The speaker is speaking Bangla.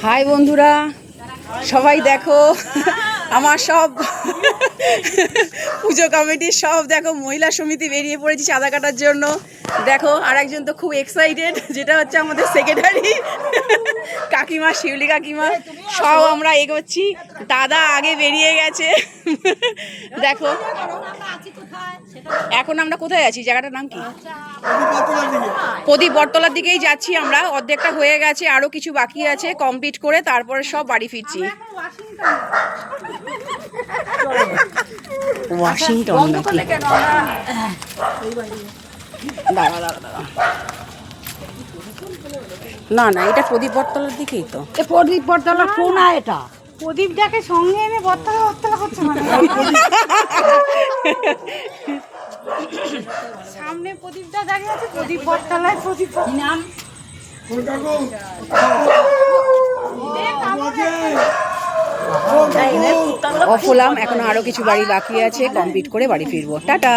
হাই বন্ধুরা, সবাই দেখো আমার সব পুজো কমিটির সব দেখো মহিলা সমিতি বেরিয়ে পড়েছি চাঁদা কাটার জন্য। দেখো আর একজন তো খুব এক্সাইটেড, যেটা হচ্ছে আমাদের সেক্রেটারি কাকিমা, শিউলি কাকিমা। সব আমরা এগোচ্ছি, দাদা আগে বেরিয়ে গেছে। দেখো এখন আমরা কোথায় আছি, জায়গাটার নাম কি? প্রদীপ বটতলার দিকেই যাচ্ছি আমরা। অর্ধেকটা হয়ে গেছে, আরো কিছু বাকি আছে কমপ্লিট করে তারপরে সব বাড়ি ফিরছি। ওয়াশিংটন না না, এটা প্রদীপ বটতলার দিকেই তো। প্রদীপ বটতলা কোনা, এটা প্রদীপটাকে সঙ্গে এনে বটতলা বটতলা করছে মানে। সামনে প্রদীপটা দাঁড়িয়ে আছে, প্রদীপ বটতলায় প্রদীপ নাম অফ হলাম। এখন আরো কিছু বাড়ি বাকি আছে, কমপ্লিট করে বাড়ি ফিরবো। টাটা।